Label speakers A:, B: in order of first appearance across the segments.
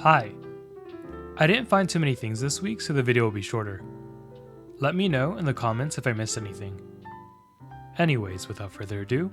A: Hi! I didn't find too many things this week, so the video will be shorter. Let me know in the comments if I missed anything. Anyways, without further ado,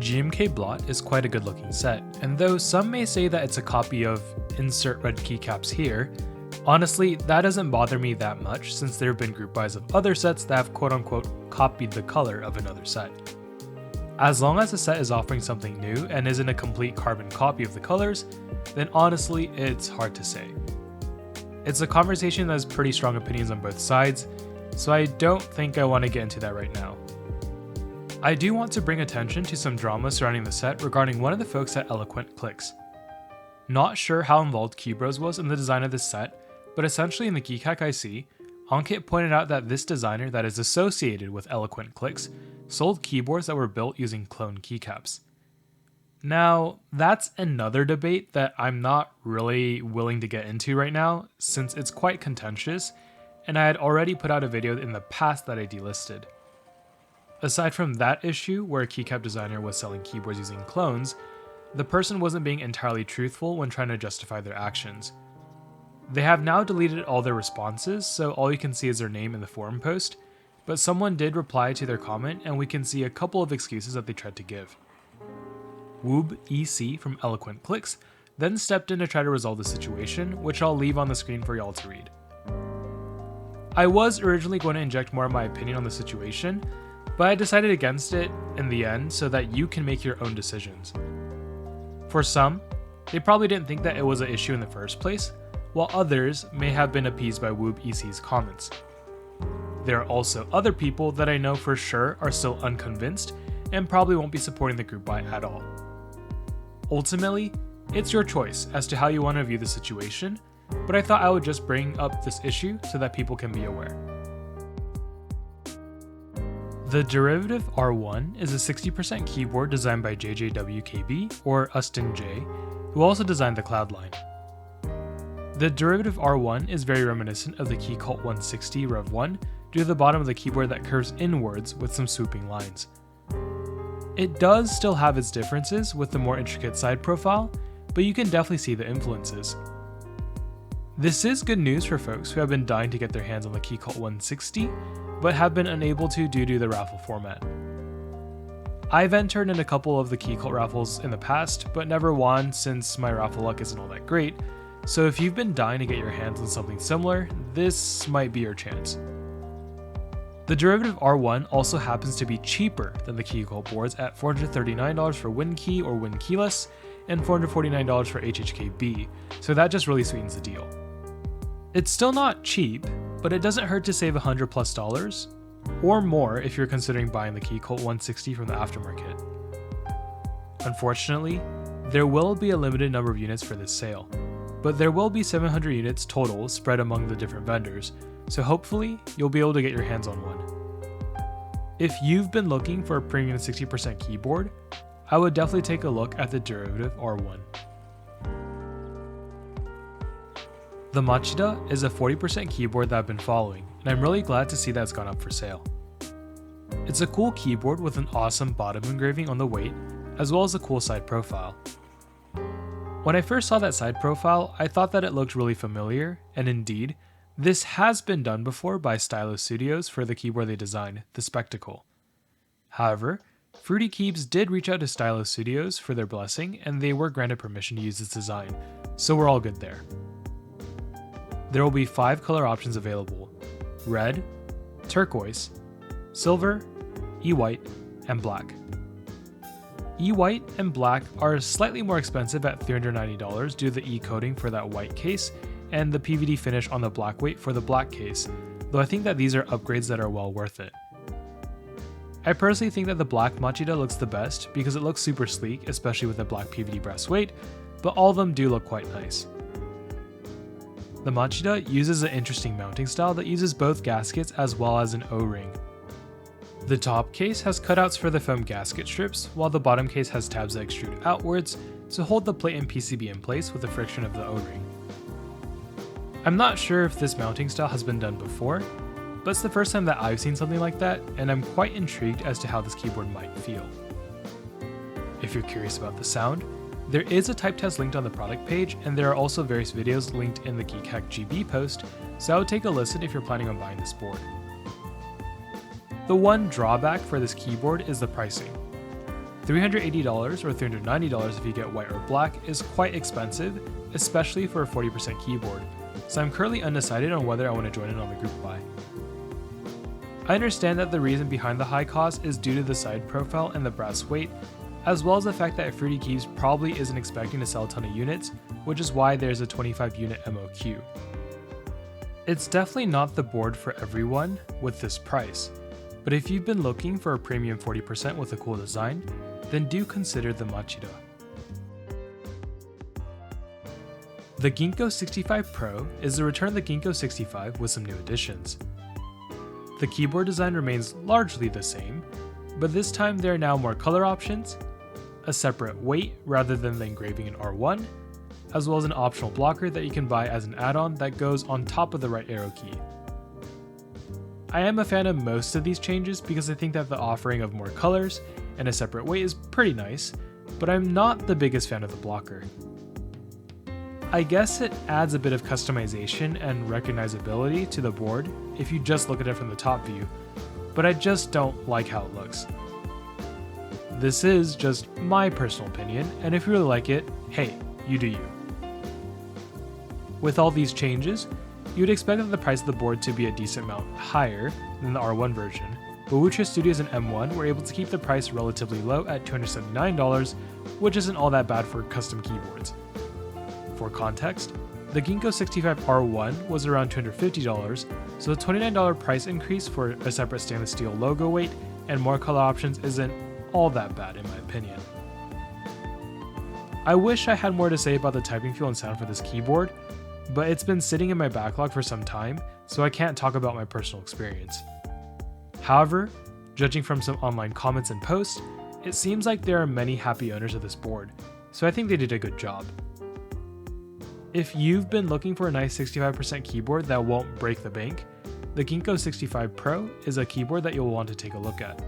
A: GMK Blot is quite a good looking set, and though some may say that it's a copy of insert red keycaps here, honestly that doesn't bother me that much since there have been group buys of other sets that have quote unquote copied the color of another set. As long as the set is offering something new and isn't a complete carbon copy of the colors, then honestly it's hard to say. It's a conversation that has pretty strong opinions on both sides, so I don't think I want to get into that right now. I do want to bring attention to some drama surrounding the set regarding one of the folks at Eloquent Clicks. Not sure how involved Keybros was in the design of this set, but essentially in the Geekhack I see, Ankit pointed out that this designer that is associated with Eloquent Clicks sold keyboards that were built using clone keycaps. Now, that's another debate that I'm not really willing to get into right now, since it's quite contentious, and I had already put out a video in the past that I delisted. Aside from that issue, where a keycap designer was selling keyboards using clones, the person wasn't being entirely truthful when trying to justify their actions. They have now deleted all their responses, so all you can see is their name in the forum post, but someone did reply to their comment and we can see a couple of excuses that they tried to give. Woob EC from Eloquent Clicks then stepped in to try to resolve the situation, which I'll leave on the screen for y'all to read. I was originally going to inject more of my opinion on the situation, but I decided against it in the end so that you can make your own decisions. For some, they probably didn't think that it was an issue in the first place, while others may have been appeased by Woob EC's comments. There are also other people that I know for sure are still unconvinced and probably won't be supporting the group buy at all. Ultimately, it's your choice as to how you want to view the situation, but I thought I would just bring up this issue so that people can be aware. The Derivative R1 is a 60% keyboard designed by JJWKB, or Ustin J, who also designed the Cloud line. The Derivative R1 is very reminiscent of the Keycult 160 Rev 1 due to the bottom of the keyboard that curves inwards with some swooping lines. It does still have its differences with the more intricate side profile, but you can definitely see the influences. This is good news for folks who have been dying to get their hands on the Keycult 160, but have been unable to due to the raffle format. I've entered in a couple of the Keycult raffles in the past, but never won since my raffle luck isn't all that great, so if you've been dying to get your hands on something similar, this might be your chance. The Derivative R1 also happens to be cheaper than the Keycult boards at $439 for WinKey or WinKeyless, and $449 for HHKB, so that just really sweetens the deal. It's still not cheap, but it doesn't hurt to save $100+, or more if you're considering buying the Keycult 160 from the aftermarket. Unfortunately, there will be a limited number of units for this sale, but there will be 700 units total spread among the different vendors, so hopefully you'll be able to get your hands on one. If you've been looking for a premium 60% keyboard, I would definitely take a look at the Derivative R1. The Machida is a 40% keyboard that I've been following, and I'm really glad to see that it's gone up for sale. It's a cool keyboard with an awesome bottom engraving on the weight, as well as a cool side profile. When I first saw that side profile, I thought that it looked really familiar, and indeed, this has been done before by Stylo Studios for the keyboard they designed, the Spectacle. However, Fruity Keeps did reach out to Stylo Studios for their blessing, and they were granted permission to use this design, so we're all good there. There will be 5 color options available: red, turquoise, silver, e-white, and black. E-white and black are slightly more expensive at $390 due to the e-coating for that white case and the PVD finish on the black weight for the black case, though I think that these are upgrades that are well worth it. I personally think that the black Machida looks the best because it looks super sleek, especially with the black PVD brass weight, but all of them do look quite nice. The Machida uses an interesting mounting style that uses both gaskets as well as an O-ring. The top case has cutouts for the foam gasket strips, while the bottom case has tabs that extrude outwards to hold the plate and PCB in place with the friction of the O-ring. I'm not sure if this mounting style has been done before, but it's the first time that I've seen something like that, and I'm quite intrigued as to how this keyboard might feel. If you're curious about the sound, there is a type test linked on the product page, and there are also various videos linked in the Geekhack GB post, so I would take a listen if you're planning on buying this board. The one drawback for this keyboard is the pricing. $380 or $390 if you get white or black is quite expensive, especially for a 40% keyboard, so I'm currently undecided on whether I want to join in on the group buy. I understand that the reason behind the high cost is due to the side profile and the brass weight, as well as the fact that Fruity Keys probably isn't expecting to sell a ton of units, which is why there's a 25 unit MOQ. It's definitely not the board for everyone with this price, but if you've been looking for a premium 40% with a cool design, then do consider the Machida. The Ginkgo65 Pro is the return of the Ginkgo65 with some new additions. The keyboard design remains largely the same, but this time there are now more color options, a separate weight rather than the engraving in R1, as well as an optional blocker that you can buy as an add-on that goes on top of the right arrow key. I am a fan of most of these changes because I think that the offering of more colors and a separate weight is pretty nice, but I'm not the biggest fan of the blocker. I guess it adds a bit of customization and recognizability to the board if you just look at it from the top view, but I just don't like how it looks. This is just my personal opinion, and if you really like it, hey, you do you. With all these changes, you'd expect that the price of the board to be a decent amount higher than the R1 version, but Wuque Studios and M1 were able to keep the price relatively low at $279, which isn't all that bad for custom keyboards. For context, the Ginkgo65 R1 was around $250, so the $29 price increase for a separate stainless steel logo weight and more color options isn't all that bad in my opinion. I wish I had more to say about the typing feel and sound for this keyboard, but it's been sitting in my backlog for some time, so I can't talk about my personal experience. However, judging from some online comments and posts, it seems like there are many happy owners of this board, so I think they did a good job. If you've been looking for a nice 65% keyboard that won't break the bank, the Ginkgo65 Pro is a keyboard that you'll want to take a look at.